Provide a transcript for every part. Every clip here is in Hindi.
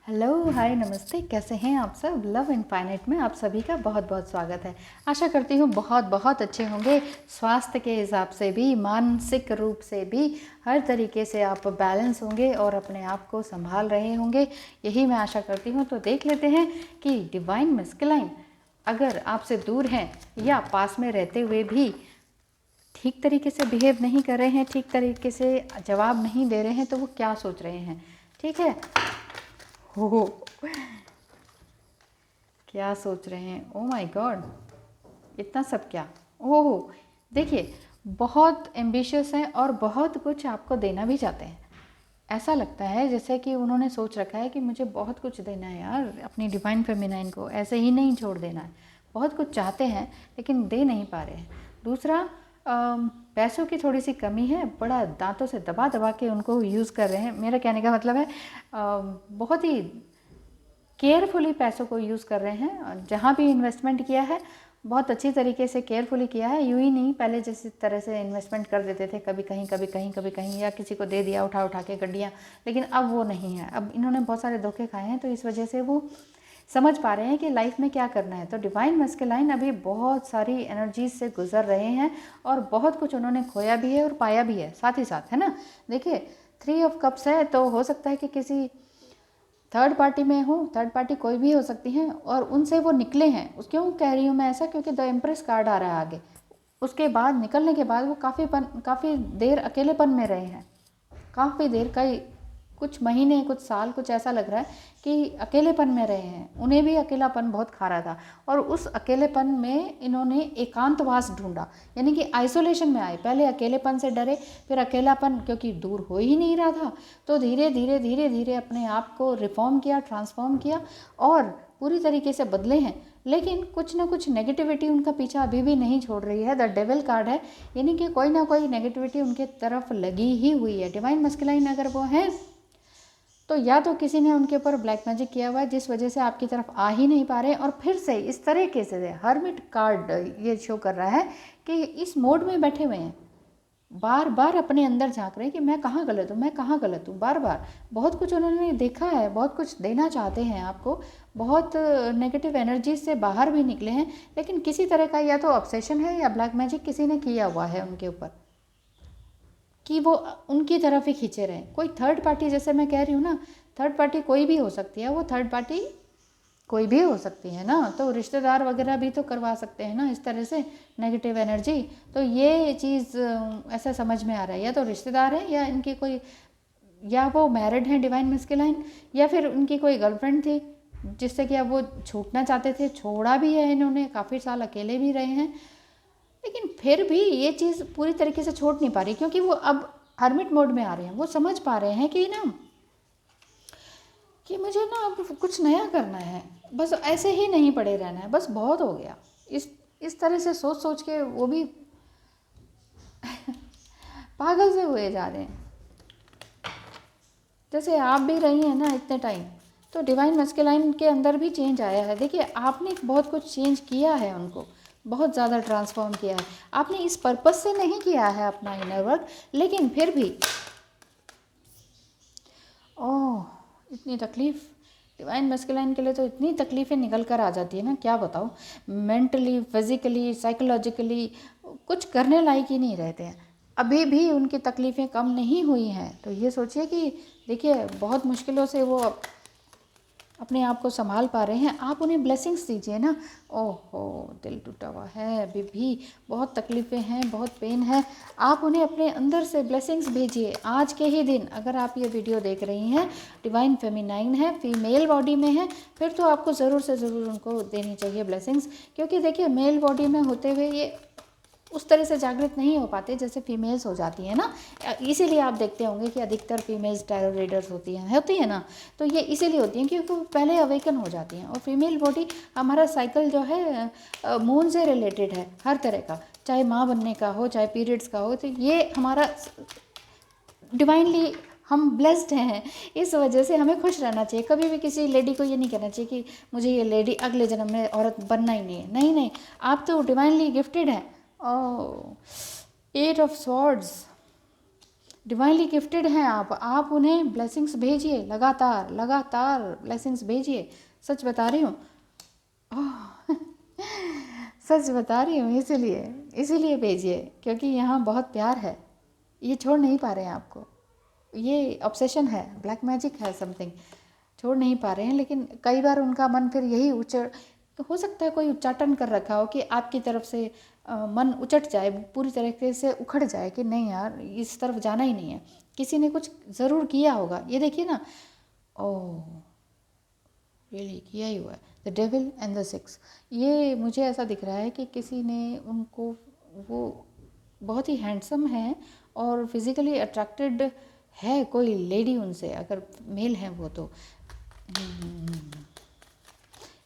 हेलो, हाय, नमस्ते। कैसे हैं आप सब? लव इनफाइनाइट में आप सभी का बहुत बहुत स्वागत है। आशा करती हूँ बहुत बहुत अच्छे होंगे। स्वास्थ्य के हिसाब से भी, मानसिक रूप से भी, हर तरीके से आप बैलेंस होंगे और अपने आप को संभाल रहे होंगे, यही मैं आशा करती हूँ। तो देख लेते हैं कि डिवाइन मस्कुलाइन अगर आपसे दूर हैं या पास में रहते हुए भी ठीक तरीके से बिहेव नहीं कर रहे हैं, ठीक तरीके से जवाब नहीं दे रहे हैं, तो वो क्या सोच रहे हैं। ठीक है, हो क्या सोच रहे हैं? ओ माय गॉड, इतना सब क्या! ओह, देखिए, बहुत एम्बिशियस हैं और बहुत कुछ आपको देना भी चाहते हैं। ऐसा लगता है जैसे कि उन्होंने सोच रखा है कि मुझे बहुत कुछ देना है यार, अपनी डिवाइन फेमिनाइन को ऐसे ही नहीं छोड़ देना है। बहुत कुछ चाहते हैं लेकिन दे नहीं पा रहे हैं। दूसरा, पैसों की थोड़ी सी कमी है, बड़ा दांतों से दबा दबा के उनको यूज़ कर रहे हैं। मेरा कहने का मतलब है बहुत ही केयरफुली पैसों को यूज़ कर रहे हैं। और जहाँ भी इन्वेस्टमेंट किया है बहुत अच्छी तरीके से केयरफुली किया है। यूँ ही नहीं, पहले जिस तरह से इन्वेस्टमेंट कर देते थे, कभी कहीं कभी कहीं कभी कहीं, या किसी को दे दिया उठा उठा के गड्डियाँ, लेकिन अब वो नहीं है। अब इन्होंने बहुत सारे धोखे खाए हैं, तो इस वजह से वो समझ पा रहे हैं कि लाइफ में क्या करना है। तो डिवाइन मस्कुलाइन अभी बहुत सारी एनर्जीज से गुजर रहे हैं और बहुत कुछ उन्होंने खोया भी है और पाया भी है साथ ही साथ, है ना। देखिए, 3 ऑफ कप्स है, तो हो सकता है कि किसी थर्ड पार्टी में हूँ। थर्ड पार्टी कोई भी हो सकती हैं और उनसे वो निकले हैं। उस क्यों कह रही हूँ मैं ऐसा, क्योंकि द एम्प्रेस कार्ड आ रहा है आगे। उसके बाद निकलने के बाद वो काफ़ी देर अकेलेपन में रहे हैं। काफ़ी देर, कई कुछ महीने, कुछ साल, कुछ ऐसा लग रहा है कि अकेलेपन में रहे हैं। उन्हें भी अकेलापन बहुत खा रहा था और उस अकेलेपन में इन्होंने एकांतवास ढूंढा, यानी कि आइसोलेशन में आए। पहले अकेलेपन से डरे, फिर अकेलापन क्योंकि दूर हो ही नहीं रहा था, तो धीरे धीरे धीरे धीरे अपने आप को रिफॉर्म किया, ट्रांसफॉर्म किया और पूरी तरीके से बदले हैं। लेकिन कुछ ना कुछ नेगेटिविटी उनका पीछा अभी भी नहीं छोड़ रही है। द डेविल कार्ड है, यानी कि कोई ना कोई नेगेटिविटी उनके तरफ लगी ही हुई है। डिवाइन मस्कुलाइन अगर वो हैं तो या तो किसी ने उनके ऊपर ब्लैक मैजिक किया हुआ है, जिस वजह से आपकी तरफ आ ही नहीं पा रहे। और फिर से इस तरीके से हर्मिट कार्ड ये शो कर रहा है कि इस मोड में बैठे हुए हैं, बार बार अपने अंदर झांक रहे हैं कि मैं कहाँ गलत हूँ, मैं कहाँ गलत हूँ। बार बार बहुत कुछ उन्होंने देखा है, बहुत कुछ देना चाहते हैं आपको, बहुत नेगेटिव एनर्जीज से बाहर भी निकले हैं, लेकिन किसी तरह का या तो ऑब्सेशन है या ब्लैक मैजिक किसी ने किया हुआ है उनके ऊपर कि वो उनकी तरफ ही खींचे रहें। कोई थर्ड पार्टी, जैसे मैं कह रही हूँ ना, थर्ड पार्टी कोई भी हो सकती है। वो थर्ड पार्टी कोई भी हो सकती है ना, तो रिश्तेदार वगैरह भी तो करवा सकते हैं ना इस तरह से नेगेटिव एनर्जी। तो ये चीज़ ऐसा समझ में आ रहा है, या तो रिश्तेदार है या इनकी कोई, या वो मैरिड हैं डिवाइन मस्कुलाइन, या फिर उनकी कोई गर्लफ्रेंड थी जिससे कि अब वो छूटना चाहते थे, छोड़ा भी है इन्होंने, काफ़ी साल अकेले भी रहे हैं। लेकिन फिर भी ये चीज़ पूरी तरीके से छोड़ नहीं पा रही, क्योंकि वो अब हर्मिट मोड में आ रहे हैं। वो समझ पा रहे हैं कि ना, कि मुझे ना अब कुछ नया करना है, बस ऐसे ही नहीं पड़े रहना है, बस बहुत हो गया। इस तरह से सोच सोच के वो भी पागल से हुए जा रहे हैं, जैसे आप भी रही हैं ना इतने टाइम। तो डिवाइन मस्कुलाइन के अंदर भी चेंज आया है। देखिए, आपने बहुत कुछ चेंज किया है, उनको बहुत ज़्यादा ट्रांसफॉर्म किया है। आपने इस पर्पस से नहीं किया है अपना इनर वर्क, लेकिन फिर भी ओह, इतनी तकलीफ़ डिवाइन मस्कुलाइन के लिए, तो इतनी तकलीफ़ें निकल कर आ जाती है ना, क्या बताऊँ। मेंटली, फिज़िकली, साइकोलॉजिकली कुछ करने लायक ही नहीं रहते हैं। अभी भी उनकी तकलीफ़ें कम नहीं हुई हैं। तो ये सोचिए कि देखिए, बहुत मुश्किलों से वो अपने आप को संभाल पा रहे हैं। आप उन्हें ब्लेसिंग्स दीजिए ना। ओहो, दिल टूटा हुआ है, अभी भी बहुत तकलीफ़ें हैं, बहुत पेन है। आप उन्हें अपने अंदर से ब्लेसिंग्स भेजिए आज के ही दिन। अगर आप ये वीडियो देख रही हैं, डिवाइन फेमिनाइन है, फीमेल बॉडी में है, फिर तो आपको ज़रूर से ज़रूर उनको देनी चाहिए ब्लेसिंग्स। क्योंकि देखिए, मेल बॉडी में होते हुए ये उस तरह से जागृत नहीं हो पाते जैसे फीमेल्स हो जाती हैं ना। इसीलिए आप देखते होंगे कि अधिकतर फीमेल्स टैरो रीडर्स होती हैं ना। तो ये इसीलिए होती हैं क्योंकि वो पहले अवेकन हो जाती हैं। और फीमेल बॉडी, हमारा साइकिल जो है मून से रिलेटेड है हर तरह का, चाहे माँ बनने का हो, चाहे पीरियड्स का हो। तो ये हमारा डिवाइनली हम ब्लेस्ड हैं। इस वजह से हमें खुश रहना चाहिए। कभी भी किसी लेडी को ये नहीं कहना चाहिए कि मुझे ये लेडी अगले जन्म में औरत बनना ही नहीं है। नहीं नहीं, आप तो डिवाइनली गिफ्टेड हैं। ओह, 8 ऑफ स्वॉर्ड्स, डिवाइनली गिफ्टेड हैं आप उन्हें ब्लेसिंग्स भेजिए, लगातार लगातार ब्लेसिंग्स भेजिए। सच बता रही हूँ, ओह, सच बता रही हूँ, इसीलिए भेजिए, क्योंकि यहाँ बहुत प्यार है। ये छोड़ नहीं पा रहे हैं आपको, ये ऑब्सेशन है, ब्लैक मैजिक है समथिंग, छोड़ नहीं पा रहे हैं। लेकिन कई बार उनका मन फिर यही हो सकता है कोई उच्चाटन कर रखा हो कि आपकी तरफ से मन उचट जाए, पूरी तरीके से उखड़ जाए कि नहीं यार इस तरफ जाना ही नहीं है। किसी ने कुछ ज़रूर किया होगा, ये देखिए ना, ओह रियली किया ही हुआ है। The devil and the six, ये मुझे ऐसा दिख रहा है कि किसी ने उनको, वो बहुत ही हैंडसम है और फिज़िकली अट्रैक्टेड है कोई लेडी उनसे, अगर मेल है वो तो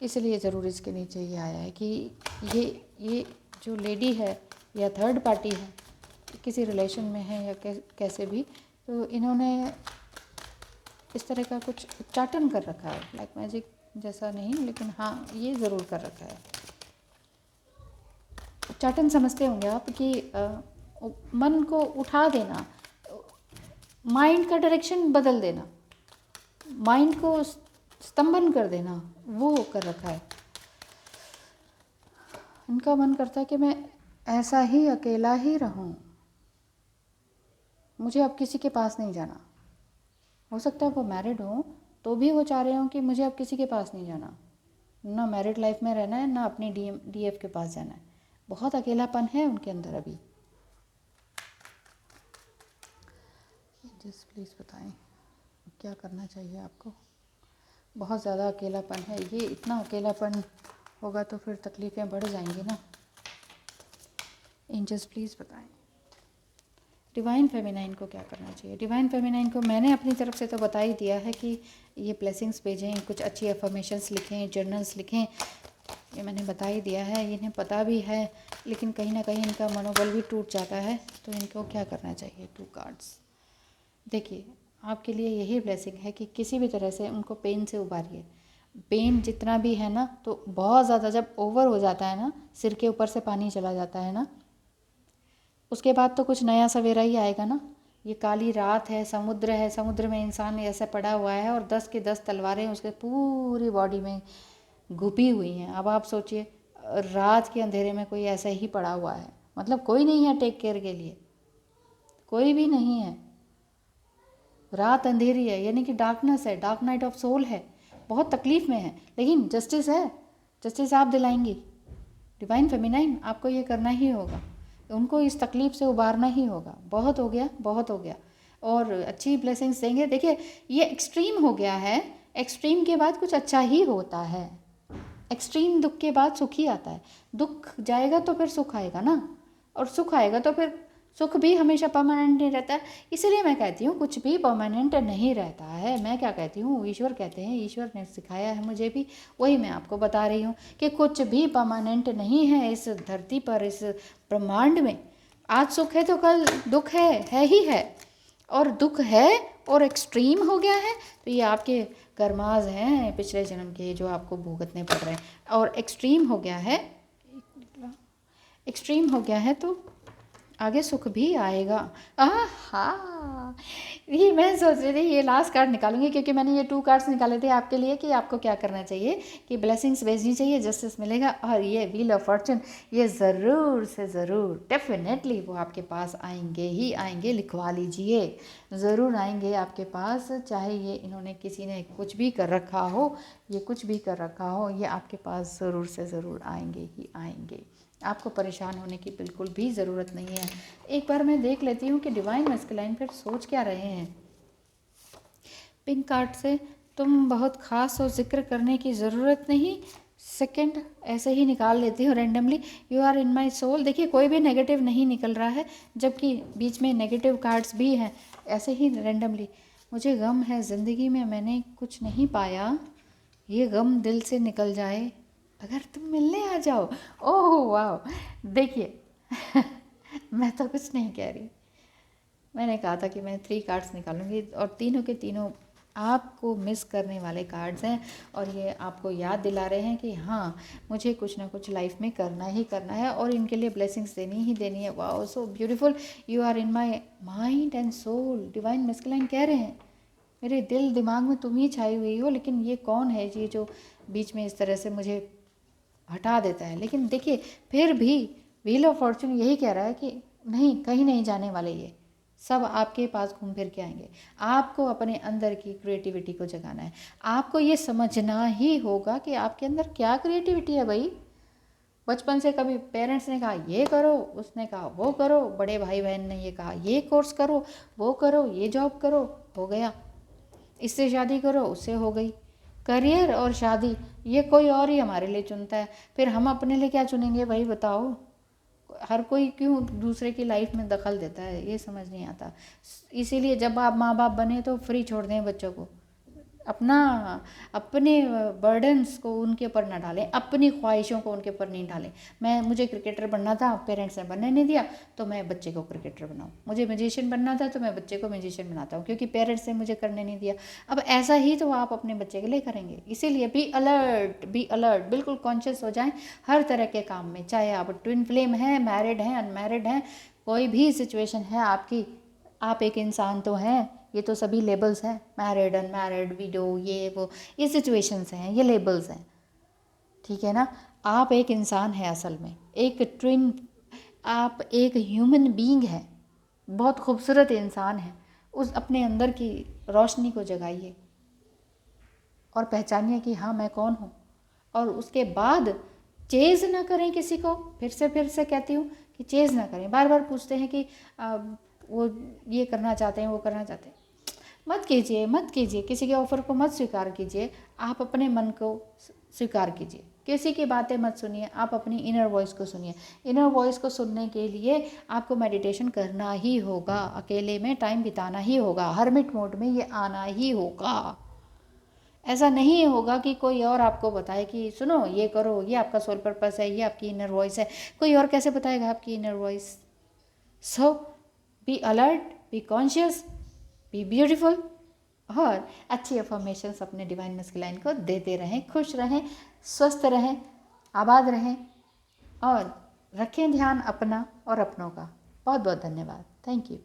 इसलिए ज़रूर इसके नीचे ये आया है कि ये जो लेडी है या थर्ड पार्टी है, किसी रिलेशन में है या कैसे भी, तो इन्होंने इस तरह का कुछ उच्चाटन कर रखा है। ब्लैक मैजिक जैसा नहीं, लेकिन हाँ ये ज़रूर कर रखा है। उच्चाटन समझते होंगे आप कि मन को उठा देना, माइंड का डायरेक्शन बदल देना, माइंड को स्तंभन कर देना, वो कर रखा है। इनका मन करता है कि मैं ऐसा ही अकेला ही रहूं, मुझे अब किसी के पास नहीं जाना। हो सकता है वो मैरिड हो तो भी वो चाह रहे हो कि मुझे अब किसी के पास नहीं जाना, ना मैरिड लाइफ में रहना है, ना अपनी डीएफ के पास जाना है। बहुत अकेलापन है उनके अंदर अभी। जस्ट प्लीज़ बताएं क्या करना चाहिए आपको। बहुत ज़्यादा अकेलापन है, ये इतना अकेलापन होगा तो फिर तकलीफ़ें बढ़ जाएंगी ना। एंजल्स प्लीज़ बताएं डिवाइन फेमिनाइन को क्या करना चाहिए। डिवाइन फेमिनाइन को मैंने अपनी तरफ से तो बता ही दिया है कि ये ब्लेसिंग्स भेजें, कुछ अच्छी अफर्मेशंस लिखें, जर्नल्स लिखें, ये मैंने बता ही दिया है, इन्हें पता भी है, लेकिन कहीं ना कहीं इनका मनोबल भी टूट जाता है। तो इनको क्या करना चाहिए। 2 कार्ड्स देखिए, आपके लिए यही ब्लेसिंग है कि किसी भी तरह से उनको पेन से उबारिए। पेन जितना भी है ना, तो बहुत ज़्यादा जब ओवर हो जाता है ना, सिर के ऊपर से पानी चला जाता है ना, उसके बाद तो कुछ नया सवेरा ही आएगा ना। ये काली रात है, समुद्र में इंसान ऐसे पड़ा हुआ है और 10 की 10 तलवारें उसके पूरी बॉडी में घुपी हुई हैं। अब आप सोचिए, रात के अंधेरे में कोई ऐसा ही पड़ा हुआ है, मतलब कोई नहीं है टेक केयर के लिए, कोई भी नहीं है। रात अंधेरी है, यानी कि डार्कनेस है, डार्क नाइट ऑफ सोल है, बहुत तकलीफ़ में है, लेकिन जस्टिस है, जस्टिस आप दिलाएंगी। डिवाइन फेमिनाइन आपको ये करना ही होगा, उनको इस तकलीफ़ से उबारना ही होगा। बहुत हो गया, बहुत हो गया, और अच्छी ब्लेसिंग्स देंगे। देखिए ये एक्सट्रीम हो गया है, एक्सट्रीम के बाद कुछ अच्छा ही होता है। एक्सट्रीम दुख के बाद सुख ही आता है। दुख जाएगा तो फिर सुख आएगा ना, और सुख आएगा तो फिर सुख भी हमेशा परमानेंट नहीं रहता है। इसलिए मैं कहती हूँ कुछ भी परमानेंट नहीं रहता है। मैं क्या कहती हूँ, ईश्वर कहते हैं, ईश्वर ने सिखाया है मुझे भी, वही मैं आपको बता रही हूँ कि कुछ भी परमानेंट नहीं है इस धरती पर, इस ब्रह्मांड में। आज सुख है तो कल दुख है ही है, और दुख है और एक्सट्रीम हो गया है तो ये आपके कर्माज हैं पिछले जन्म के, जो आपको भुगतने पड़ रहे हैं। और एक्सट्रीम हो गया है, एक्सट्रीम हो गया है तो आगे सुख भी आएगा। हाँ, ये मैं सोच रही थी ये लास्ट कार्ड निकालूंगी, क्योंकि मैंने ये 2 कार्ड्स निकाले थे आपके लिए कि आपको क्या करना चाहिए, कि ब्लेसिंग्स भेजनी चाहिए, जस्टिस मिलेगा, और ये व्हील ऑफ फॉर्चून, ये ज़रूर से ज़रूर डेफिनेटली वो आपके पास आएंगे ही आएंगे। लिखवा लीजिए, ज़रूर आएंगे आपके पास, चाहे ये इन्होंने किसी ने कुछ भी कर रखा हो, ये कुछ भी कर रखा हो, ये आपके पास ज़रूर से ज़रूर आएंगे ही आएंगे। आपको परेशान होने की बिल्कुल भी ज़रूरत नहीं है। एक बार मैं देख लेती हूँ कि डिवाइन मैस्कुलाइन फिर सोच क्या रहे हैं। पिंक कार्ड से तुम बहुत ख़ास हो, जिक्र करने की ज़रूरत नहीं। सेकंड ऐसे ही निकाल लेती हूँ randomly, you are in my soul. देखिए कोई भी नेगेटिव नहीं निकल रहा है, जबकि बीच में नेगेटिव कार्ड्स भी हैं। ऐसे ही रैंडमली, मुझे गम है ज़िंदगी में, मैंने कुछ नहीं पाया, ये गम दिल से निकल जाए अगर तुम मिलने आ जाओ। ओह वाह, देखिए मैं तो कुछ नहीं कह रही, मैंने कहा था कि मैं 3 कार्ड्स निकालूंगी और तीनों के तीनों आपको मिस करने वाले कार्ड्स हैं और ये आपको याद दिला रहे हैं कि हाँ, मुझे कुछ ना कुछ लाइफ में करना ही करना है और इनके लिए ब्लेसिंग्स देनी ही देनी है। Wow, so beautiful, you are in my mind and soul. Divine masculine कह रहे हैं मेरे दिल दिमाग में तुम ही छाई हुई हो, लेकिन ये कौन है ये जो बीच में इस तरह से मुझे हटा देता है। लेकिन देखिए, फिर भी व्हील ऑफ फॉर्चून यही कह रहा है कि नहीं, कहीं नहीं जाने वाले, ये सब आपके पास घूम फिर के आएंगे। आपको अपने अंदर की क्रिएटिविटी को जगाना है। आपको ये समझना ही होगा कि आपके अंदर क्या क्रिएटिविटी है भाई। बचपन से कभी पेरेंट्स ने कहा ये करो, उसने कहा वो करो, बड़े भाई बहन ने ये कहा ये कोर्स करो, वो करो, ये जॉब करो, हो गया। इससे शादी करो, उससे हो गई। करियर और शादी ये कोई और ही हमारे लिए चुनता है, फिर हम अपने लिए क्या चुनेंगे भाई, बताओ। हर कोई क्यों दूसरे की लाइफ में दखल देता है, ये समझ नहीं आता। इसीलिए जब आप माँ बाप बने तो फ्री छोड़ दें बच्चों को, अपने बर्डन्स को उनके ऊपर ना डालें, अपनी ख्वाहिशों को उनके ऊपर नहीं डालें। मुझे क्रिकेटर बनना था, पेरेंट्स ने बनने नहीं दिया, तो मैं बच्चे को क्रिकेटर बनाऊँ। मुझे म्यूजिशियन बनना था, तो मैं बच्चे को म्यूजिशियन बनाता हूँ, क्योंकि पेरेंट्स ने मुझे करने नहीं दिया। अब ऐसा ही तो आप अपने बच्चे के लिए करेंगे। इसीलिए बी अलर्ट, बिल्कुल कॉन्शियस हो जाएं हर तरह के काम में, चाहे आप ट्विन फ्लेम हैं, मैरिड हैं, अनमैरिड हैं, कोई भी सिचुएशन है आपकी, आप एक इंसान तो हैं। ये तो सभी लेबल्स हैं, मैरिड, अनमैरिड, विडो, ये वो, ये सिचुएशंस हैं, ये लेबल्स हैं, ठीक है ना। आप एक इंसान है असल में, एक ट्विन, आप एक ह्यूमन बीइंग है, बहुत खूबसूरत इंसान है। उस अपने अंदर की रोशनी को जगाइए और पहचानिए कि हाँ, मैं कौन हूँ। और उसके बाद चेज़ ना करें किसी को। फिर से कहती हूँ कि चेज़ ना करें। बार बार पूछते हैं कि वो ये करना चाहते हैं, वो करना चाहते हैं, मत कीजिए। किसी के ऑफ़र को मत स्वीकार कीजिए। आप अपने मन को स्वीकार कीजिए। किसी की बातें मत सुनिए, आप अपनी इनर वॉइस को सुनिए। इनर वॉइस को सुनने के लिए आपको मेडिटेशन करना ही होगा, अकेले में टाइम बिताना ही होगा, हर्मिट मोड में ये आना ही होगा। ऐसा नहीं होगा कि कोई और आपको बताए कि सुनो ये करो, ये आपका सोल पर्पस है, ये आपकी इनर वॉइस है। कोई और कैसे बताएगा आपकी inner voice. So be alert, be conscious, B beautiful, और अच्छी अफर्मेशंस अपने डिवाइन मैस्कुलाइन को देते रहें। खुश रहें, स्वस्थ रहें, आबाद रहें और रखें ध्यान अपना और अपनों का। बहुत बहुत धन्यवाद। Thank you.